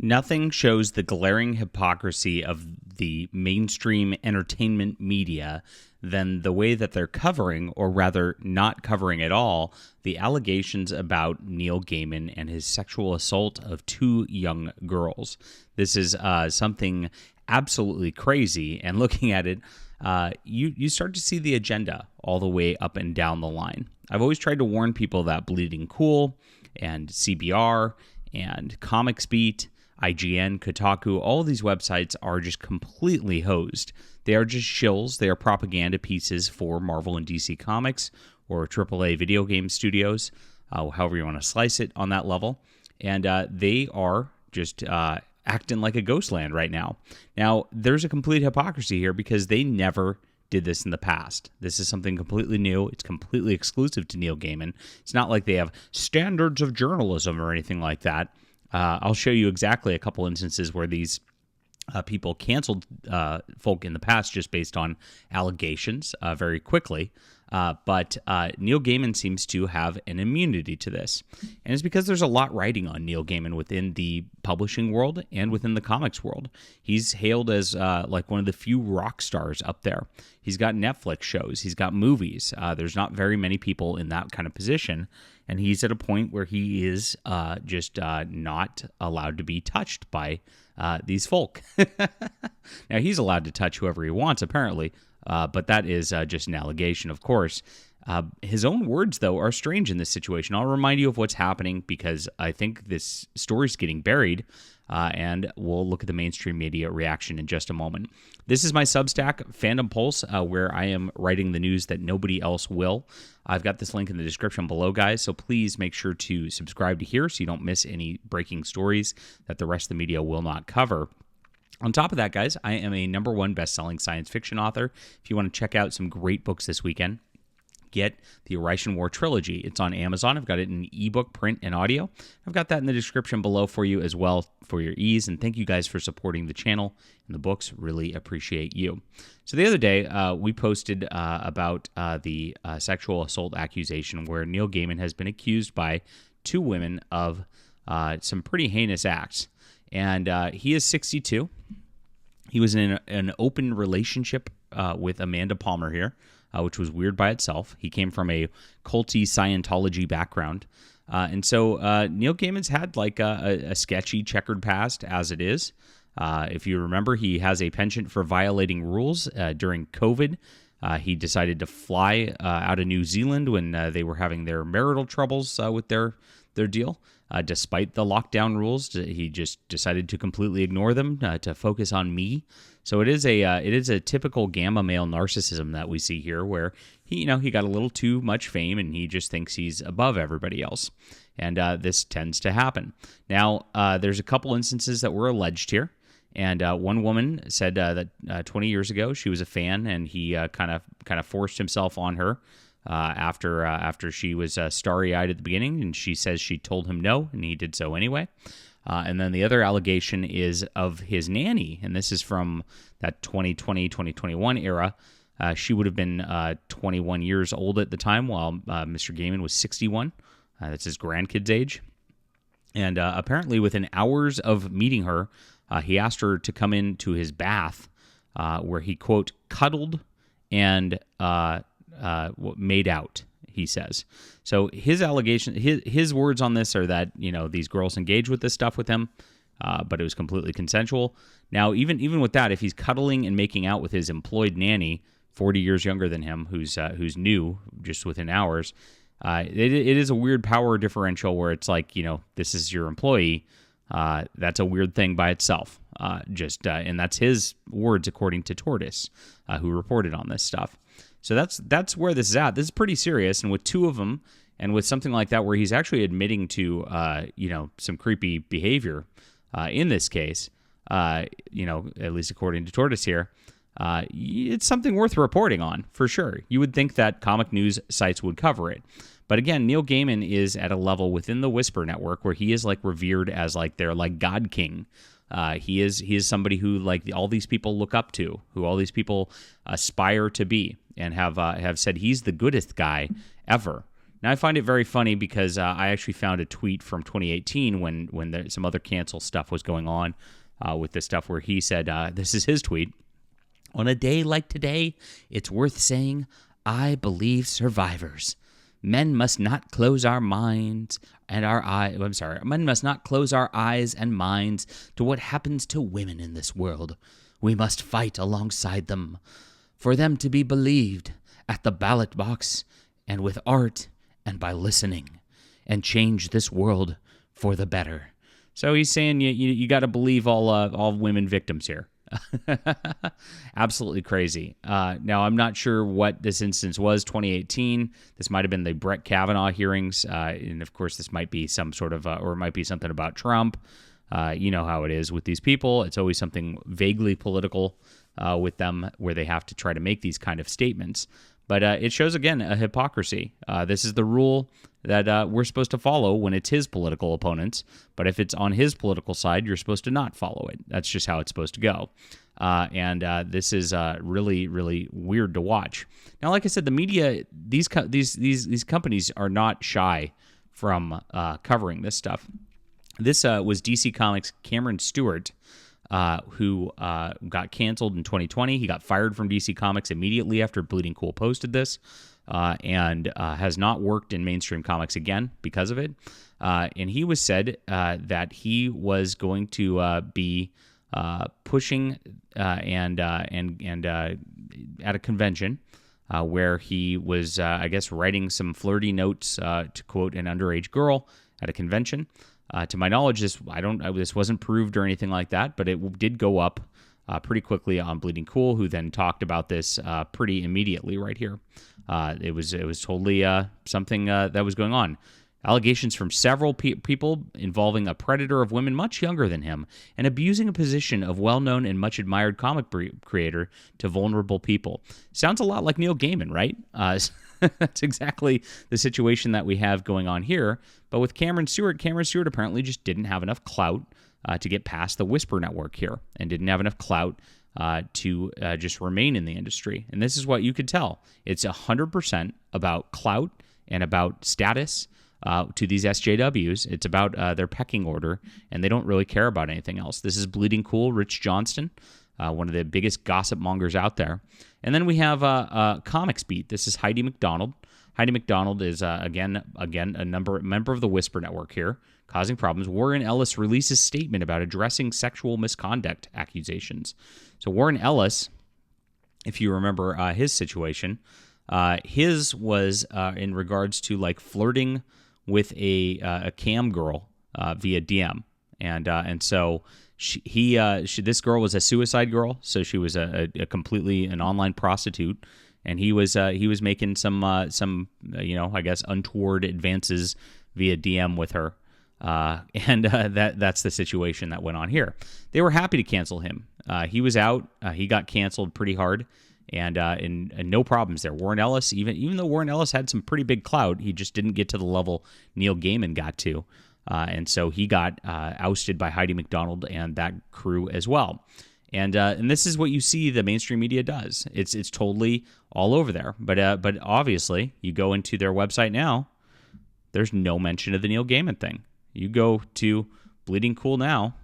Nothing shows the glaring hypocrisy of the mainstream entertainment media than the way that they're covering, or rather not covering at all, the allegations about Neil Gaiman and his sexual assault of two young girls. This is something absolutely crazy, and looking at it, you start to see the agenda all the way up and down the line. I've always tried to warn people that Bleeding Cool and CBR and Comics Beat, IGN, Kotaku, all of these websites are just completely hosed. They are just shills. They are propaganda pieces for Marvel and DC Comics or AAA video game studios, however you want to slice it on that level. And they are just acting like a ghost land right now. Now, there's a complete hypocrisy here because they never did this in the past. This is something completely new. It's completely exclusive to Neil Gaiman. It's not like they have standards of journalism or anything like that. I'll show you exactly a couple instances where these people canceled folk in the past just based on allegations very quickly. But Neil Gaiman seems to have an immunity to this. And it's because there's a lot riding on Neil Gaiman within the publishing world and within the comics world. He's hailed as like one of the few rock stars up there. He's got Netflix shows. He's got movies. There's not very many people in that kind of position. And he's at a point where he is just not allowed to be touched by these folk. Now, he's allowed to touch whoever he wants, apparently. But that is just an allegation, of course. His own words, though, are strange in this situation. I'll remind you of what's happening because I think this story's getting buried, and we'll look at the mainstream media reaction in just a moment. This is my Substack, Fandom Pulse, where I am writing the news that nobody else will. I've got this link in the description below, guys, so please make sure to subscribe to here so you don't miss any breaking stories that the rest of the media will not cover. On top of that, guys, I am a #1 best-selling science fiction author. If you want to check out some great books this weekend, get the Orishan War Trilogy. It's on Amazon. I've got it in ebook, print, and audio. I've got that in the description below for you as well for your ease. And thank you guys for supporting the channel and the books. Really appreciate you. So the other day, we posted about the sexual assault accusation where Neil Gaiman has been accused by two women of some pretty heinous acts. And he is 62. He was in an open relationship with Amanda Palmer here, which was weird by itself. He came from a culty Scientology background. And so Neil Gaiman's had like a sketchy checkered past as it is. If you remember, he has a penchant for violating rules. During COVID, he decided to fly out of New Zealand when they were having their marital troubles with their deal. Despite the lockdown rules, he just decided to completely ignore them to focus on me. So it is a typical gamma male narcissism that we see here, where he got a little too much fame and he just thinks he's above everybody else, and this tends to happen. Now, there's a couple instances that were alleged here, and one woman said that 20 years ago she was a fan, and he kind of forced himself on her. After she was starry-eyed at the beginning, and she says she told him no, and he did so anyway. And then the other allegation is of his nanny, and this is from that 2020, 2021 era. She would have been 21 years old at the time, while Mr. Gaiman was 61. That's his grandkid's age. And apparently within hours of meeting her, he asked her to come into his bath, where he, quote, cuddled and made out, he says. So his allegation, his words on this are that, these girls engaged with this stuff with him, but it was completely consensual. Now, even with that, if he's cuddling and making out with his employed nanny, 40 years younger than him, who's new just within hours, it is a weird power differential where it's like, this is your employee. That's a weird thing by itself. And that's his words according to Tortoise, who reported on this stuff. So that's where this is at. This is pretty serious, and with two of them, and with something like that where he's actually admitting to some creepy behavior in this case, at least according to Tortoise here, it's something worth reporting on for sure. You would think that comic news sites would cover it. But again, Neil Gaiman is at a level within the Whisper Network where he is like revered as like their like God King. He is somebody who like all these people look up to, who all these people aspire to be, and have said he's the goodest guy ever. Now, I find it very funny because I actually found a tweet from 2018 when some other cancel stuff was going on with this stuff where he said, this is his tweet, "On a day like today, it's worth saying, I believe survivors. Men must not close our minds and our eyes. I'm sorry. Men must not close our eyes and minds to what happens to women in this world. We must fight alongside them, for them to be believed at the ballot box and with art and by listening, and change this world for the better." So he's saying you got to believe all women victims here. Absolutely crazy. Now, I'm not sure what this instance was, 2018. This might have been the Brett Kavanaugh hearings. And, of course, this might be some sort of, or it might be something about Trump. You know how it is with these people. It's always something vaguely political with them where they have to try to make these kind of statements. But it shows, again, a hypocrisy. This is the rule that we're supposed to follow when it's his political opponents. But if it's on his political side, you're supposed to not follow it. That's just how it's supposed to go. And this is really, really weird to watch. Now, like I said, the media, these companies are not shy from covering this stuff. This was DC Comics' Cameron Stewart, who got canceled in 2020. He got fired from DC Comics immediately after Bleeding Cool posted this, and has not worked in mainstream comics again because of it. And he was said that he was going to be pushing and at a convention where he was, I guess, writing some flirty notes to quote an underage girl at a convention. To my knowledge, this wasn't proved or anything like that, but it did go up pretty quickly on Bleeding Cool, who then talked about this pretty immediately right here. It was totally something that was going on. Allegations from several people involving a predator of women much younger than him and abusing a position of well-known and much admired comic creator to vulnerable people. Sounds a lot like Neil Gaiman, right? That's exactly the situation that we have going on here. But with Cameron Stewart apparently just didn't have enough clout to get past the Whisper Network here, and didn't have enough clout to just remain in the industry. And this is what you could tell. It's 100% about clout and about status to these SJWs. It's about their pecking order, and they don't really care about anything else. This is Bleeding Cool, Rich Johnston, one of the biggest gossip mongers out there. And then we have Comics Beat. This is Heidi McDonald. Heidi McDonald is, again a member of the Whisper Network here, causing problems. Warren Ellis releases statement about addressing sexual misconduct accusations. So Warren Ellis, if you remember his situation, his was in regards to like flirting with a cam girl via DM, and so this girl was a suicide girl, so she was a completely an online prostitute, and he was making some I guess untoward advances via DM with her, and that's the situation that went on here. They were happy to cancel him. He was out. He got canceled pretty hard. And no problems there. Warren Ellis, even though Warren Ellis had some pretty big clout, he just didn't get to the level Neil Gaiman got to. And so he got ousted by Heidi McDonald and that crew as well. And this is what you see the mainstream media does. It's totally all over there. But obviously, you go into their website now, there's no mention of the Neil Gaiman thing. You go to Bleeding Cool now,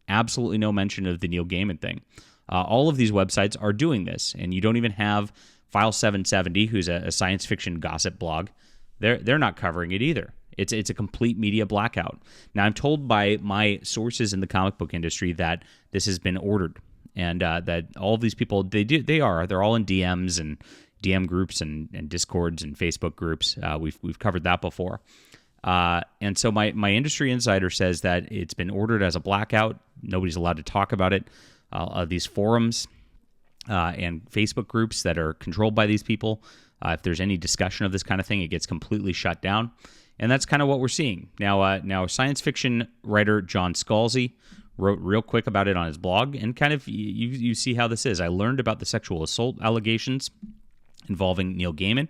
absolutely no mention of the Neil Gaiman thing. All of these websites are doing this, and you don't even have File 770, who's a science fiction gossip blog. They're not covering it either. It's a complete media blackout. Now, I'm told by my sources in the comic book industry that this has been ordered, and that all of these people they're all in DMs and DM groups and Discords and Facebook groups. We've covered that before. And so my industry insider says that it's been ordered as a blackout. Nobody's allowed to talk about it. These forums and Facebook groups that are controlled by these people, if there's any discussion of this kind of thing, it gets completely shut down. And that's kind of what we're seeing. Now science fiction writer John Scalzi wrote real quick about it on his blog, and kind of you see how this is. I learned about the sexual assault allegations involving Neil Gaiman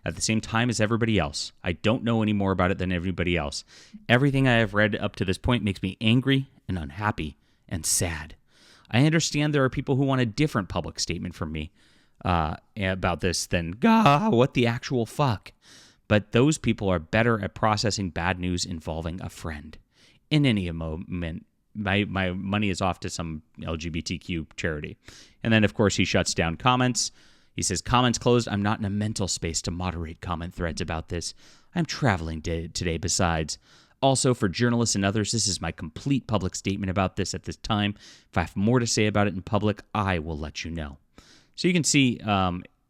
at the same time as everybody else. I don't know any more about it than everybody else. Everything I have read up to this point makes me angry and unhappy and sad. I understand there are people who want a different public statement from me about this than, what the actual fuck? but those people are better at processing bad news involving a friend. In any moment, my money is off to some LGBTQ charity. And then, of course, he shuts down comments. He says, comments closed. I'm not in a mental space to moderate comment threads about this. I'm traveling today besides. Also, for journalists and others, this is my complete public statement about this at this time. If I have more to say about it in public, I will let you know. So you can see, it's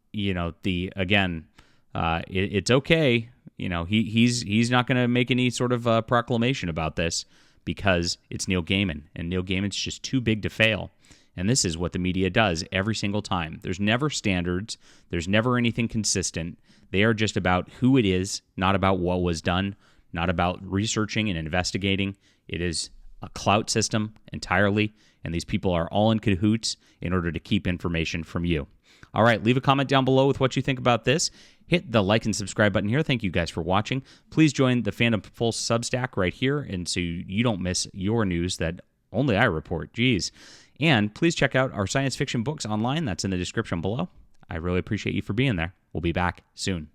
okay. He's not going to make any sort of proclamation about this because it's Neil Gaiman, and Neil Gaiman's just too big to fail. And this is what the media does every single time. There's never standards. There's never anything consistent. They are just about who it is, not about what was done, not about researching and investigating. It is a clout system entirely, and these people are all in cahoots in order to keep information from you. All right, leave a comment down below with what you think about this. Hit the like and subscribe button here. Thank you guys for watching. Please join the Fandom Pulse Substack right here, and so you don't miss your news that only I report. Jeez. And please check out our science fiction books online. That's in the description below. I really appreciate you for being there. We'll be back soon.